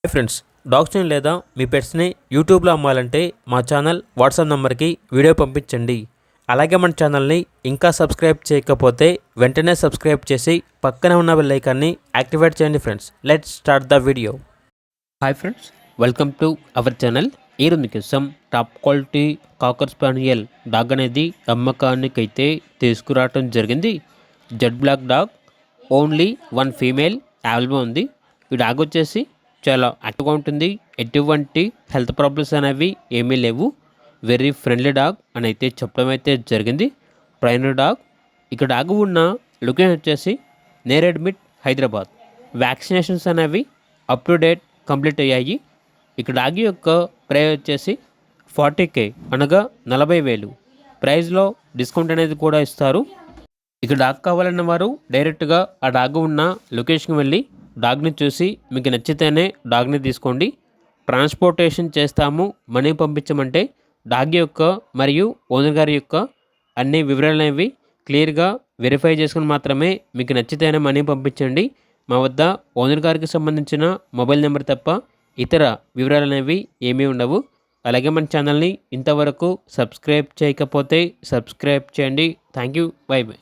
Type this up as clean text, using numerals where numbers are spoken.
Hi friends, డాగ్స్ని లేదా మీ పెట్స్ని యూట్యూబ్లో అమ్మాలంటే మా ఛానల్ వాట్సాప్ నెంబర్కి వీడియో పంపించండి. అలాగే మన ఛానల్ని ఇంకా సబ్స్క్రైబ్ చేయకపోతే వెంటనే సబ్స్క్రైబ్ చేసి పక్కనే ఉన్న బెల్ ఐకాన్ని యాక్టివేట్ చేయండి. Friends, let's start the video. Hi friends, welcome to our channel. ఈరోజు మీకోసం top quality cocker spaniel dog అనేది అమ్మకానికైతే తీసుకురావటం జరిగింది. Z black dog, only 1 female available ఉంది. ఈ డాగ్ వచ్చేసి చాలా యాక్టివ్గా ఉంటుంది. ఎటువంటి హెల్త్ ప్రాబ్లమ్స్ అనేవి ఏమీ లేవు. వెరీ ఫ్రెండ్లీ డాగ్ అని అయితే చెప్పడం అయితే జరిగింది. Trainer dog. ఇక్కడ డాగ్ ఉన్న లొకేషన్ వచ్చేసి నేరేడ్మిట్, హైదరాబాద్. వ్యాక్సినేషన్స్ అనేవి అప్ టు డేట్ కంప్లీట్ అయ్యాయి. ఇక్కడ డాగ్ యొక్క ప్రైస్ వచ్చేసి 40K, అనగా 40,000. ప్రైస్లో డిస్కౌంట్ అనేది కూడా ఇస్తారు. ఇక డాగ్ కావాలన్న వారు డైరెక్ట్గా ఆ డాగ్ ఉన్న లొకేషన్కి వెళ్ళి డాగ్ని చూసి మీకు నచ్చితేనే డాగ్ని తీసుకోండి. ట్రాన్స్పోర్టేషన్ చేస్తాము, మనీ పంపించమంటే డాగ్ యొక్క మరియు ఓనర్ గారి యొక్క అన్ని వివరాలు అనేవి క్లియర్గా వెరిఫై చేసుకుని మాత్రమే మీకు నచ్చితేనే మనీ పంపించండి. మా వద్ద ఓనర్ గారికి సంబంధించిన మొబైల్ నెంబర్ తప్ప ఇతర వివరాలు అనేవి ఏమీ ఉండవు. అలాగే మన ఛానల్ని ఇంతవరకు సబ్స్క్రైబ్ చేయకపోతే సబ్స్క్రైబ్ చేయండి. Thank you. By by.